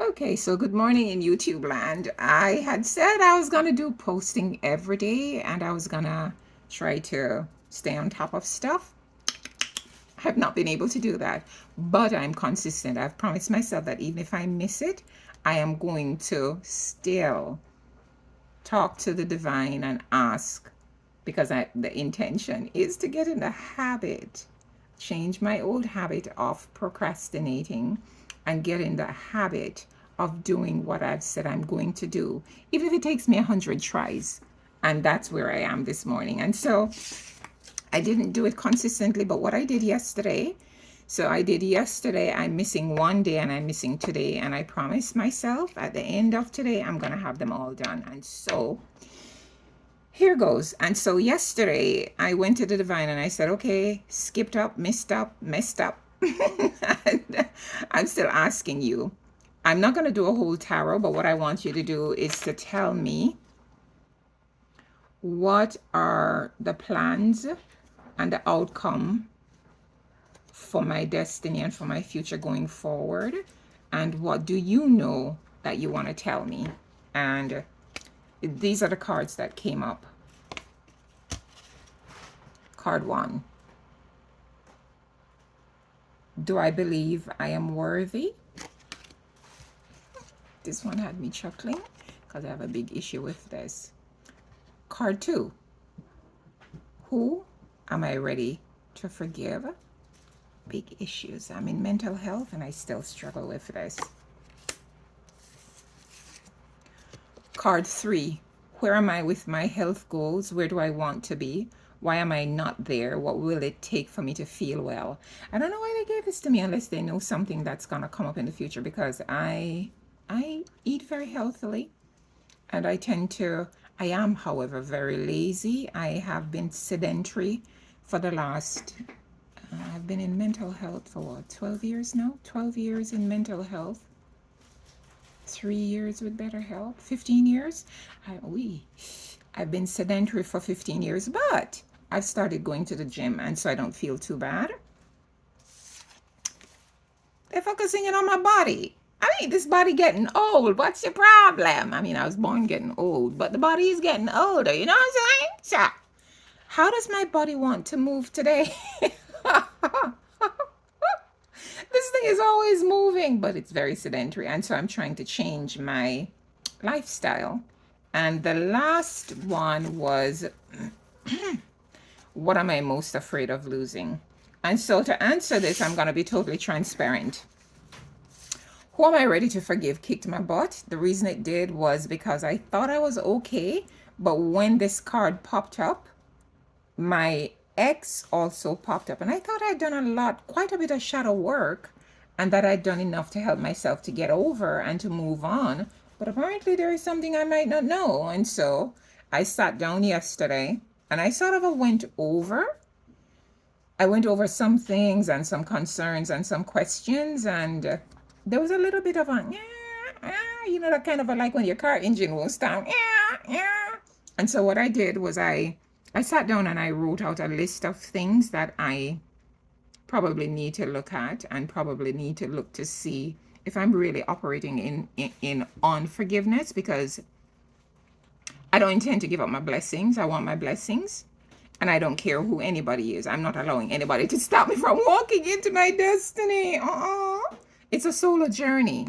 Okay, so good morning in YouTube land. I had said I was gonna do posting every day and I was gonna try to stay on top of stuff. I have not been able to do that, but I'm consistent. I've promised myself that even if I miss it, I am going to still talk to the divine and ask because the intention is to get in the habit, change my old habit of procrastinating and get in the habit of doing what I've said I'm going to do, even if it takes me 100 tries. And that's where I am this morning. And so I didn't do it consistently, but what I did yesterday, I'm missing one day and I'm missing today. And I promised myself at the end of today, I'm going to have them all done. And so here goes. And so yesterday I went to the divine and I said, okay, skipped up, messed up. And I'm still asking you. I'm not going to do a whole tarot, but what I want you to do is to tell me what are the plans and the outcome for my destiny and for my future going forward. And what do you know that you want to tell me? And these are the cards that came up. Card 1. Do I believe I am worthy? This one had me chuckling because I have a big issue with this. Card 2. Who am I ready to forgive? Big issues. I'm in mental health and I still struggle with this. Card 3. Where am I with my health goals? Where do I want to be? Why am I not there? What will it take for me to feel well? I don't know why they gave this to me unless they know something that's going to come up in the future, because I eat very healthily and I am, however, very lazy. I have been sedentary for the last, I've been in mental health for what, 12 years now? 12 years in mental health. 3 years with better health. 15 years. I've been sedentary for 15 years, but I've started going to the gym and so I don't feel too bad. They're focusing it on my body. I mean, this body getting old. What's your problem? I mean, I was born getting old, but the body is getting older. You know what I'm saying? So, how does my body want to move today? This thing is always moving, but it's very sedentary. And so I'm trying to change my lifestyle. And the last one was, what am I most afraid of losing? And so to answer this, I'm going to be totally transparent. Who am I ready to forgive kicked my butt. The reason it did was because I thought I was okay. But when this card popped up, my ex also popped up. And I thought I'd done quite a bit of shadow work, and that I'd done enough to help myself to get over and to move on. But apparently there is something I might not know. And so I sat down yesterday and I sort of went over some things and some concerns and some questions. And there was a little bit of a, that kind of like when your car engine won't start. And so what I did was I sat down and I wrote out a list of things that I probably need to look at and probably need to look to see if I'm really operating in unforgiveness, because I don't intend to give up my blessings. I want my blessings. And I don't care who anybody is. I'm not allowing anybody to stop me from walking into my destiny. It's a solo journey.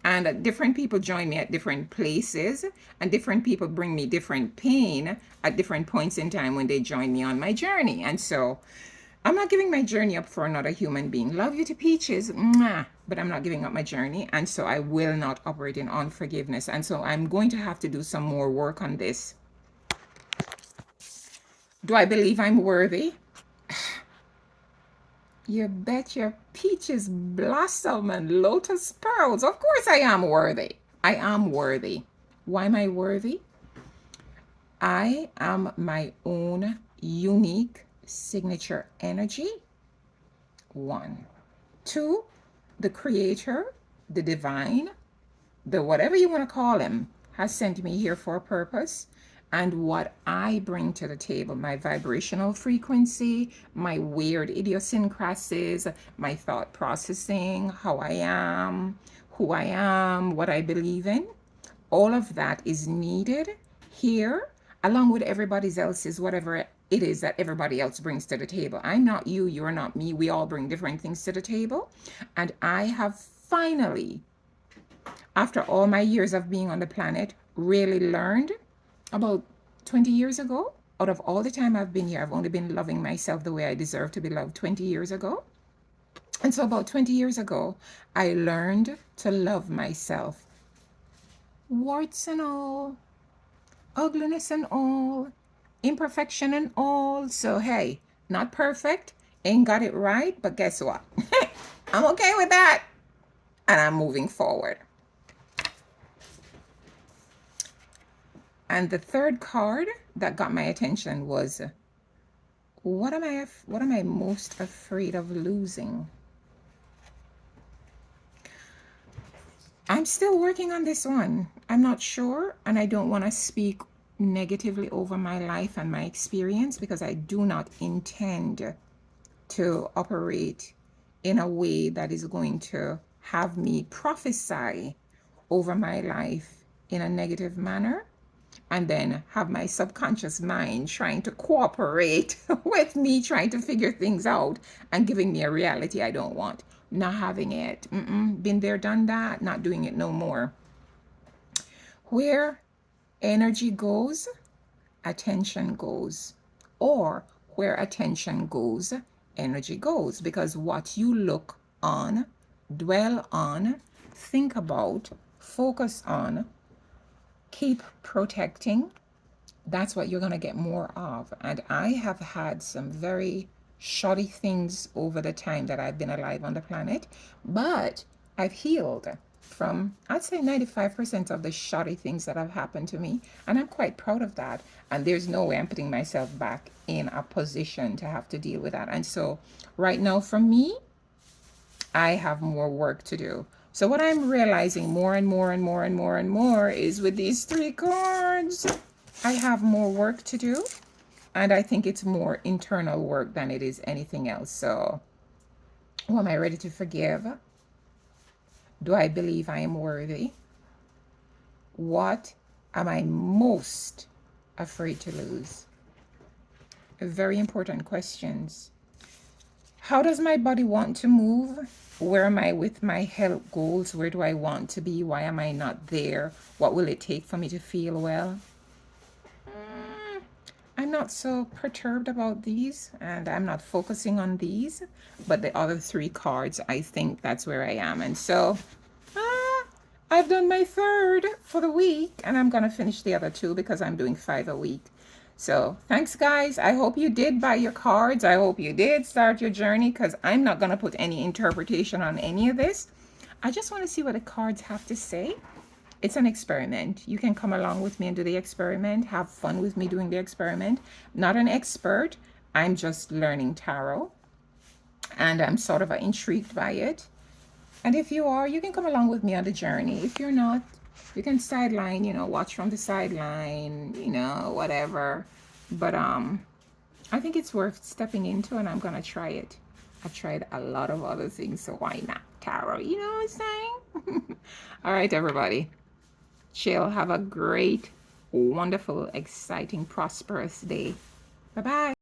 And different people join me at different places. And different people bring me different pain at different points in time when they join me on my journey. And so I'm not giving my journey up for another human being. Love you to pieces. Mwah. But I'm not giving up my journey. And so I will not operate in unforgiveness. And so I'm going to have to do some more work on this. Do I believe I'm worthy? You bet your peaches blossom and lotus pearls. Of course I am worthy. I am worthy. Why am I worthy? I am my own unique signature energy. 1. 2, the creator, the divine, the whatever you want to call him, has sent me here for a purpose. And what I bring to the table, my vibrational frequency, my weird idiosyncrasies, my thought processing, how I am, who I am, what I believe in. All of that is needed here, along with everybody else's, whatever it is that everybody else brings to the table. I'm not you, you're not me. We all bring different things to the table. And I have finally, after all my years of being on the planet, really learned about 20 years ago. Out of all the time I've been here, I've only been loving myself the way I deserve to be loved 20 years ago. And so about 20 years ago, I learned to love myself. Warts and all, ugliness and all, imperfection and all. So, hey, not perfect, ain't got it right, but guess what? I'm okay with that. And I'm moving forward. And the third card that got my attention was, what am I most afraid of losing? I'm still working on this one. I'm not sure, and I don't want to speak negatively over my life and my experience, because I do not intend to operate in a way that is going to have me prophesy over my life in a negative manner, and then have my subconscious mind trying to cooperate with me, trying to figure things out and giving me a reality I don't want. Not having it. Been there, done that. Not doing it no more. Where energy goes, attention goes. Or where attention goes, energy goes. Because what you look on, dwell on, think about, focus on, keep protecting, that's what you're going to get more of. And I have had some very shoddy things over the time that I've been alive on the planet, but I've healed from, I'd say, 95% of the shoddy things that have happened to me, and I'm quite proud of that. And there's no way I'm putting myself back in a position to have to deal with that. And so right now, for me, I have more work to do. So what I'm realizing more and more and more and more and more is, with these three cards, I have more work to do, and I think it's more internal work than it is anything else. So, who am I ready to forgive? Do I believe I am worthy? What am I most afraid to lose? Very important questions. How does my body want to move? Where am I with my health goals? Where do I want to be? Why am I not there? What will it take for me to feel well? I'm not so perturbed about these, and I'm not focusing on these, but the other three cards, I think that's where I am. And so I've done my third for the week, and I'm going to finish the other two because I'm doing 5 a week. So thanks, guys. I hope you did buy your cards. I hope you did start your journey, because I'm not going to put any interpretation on any of this. I just want to see what the cards have to say. It's an experiment. You can come along with me and do the experiment. Have fun with me doing the experiment. Not an expert. I'm just learning tarot, and I'm sort of intrigued by it. And if you are, you can come along with me on the journey. If you're not, you can sideline, watch from the sideline, whatever. But I think it's worth stepping into, and I'm going to try it. I've tried a lot of other things, so why not tarot? You know what I'm saying? All right, everybody. Chill. Have a great, wonderful, exciting, prosperous day. Bye-bye.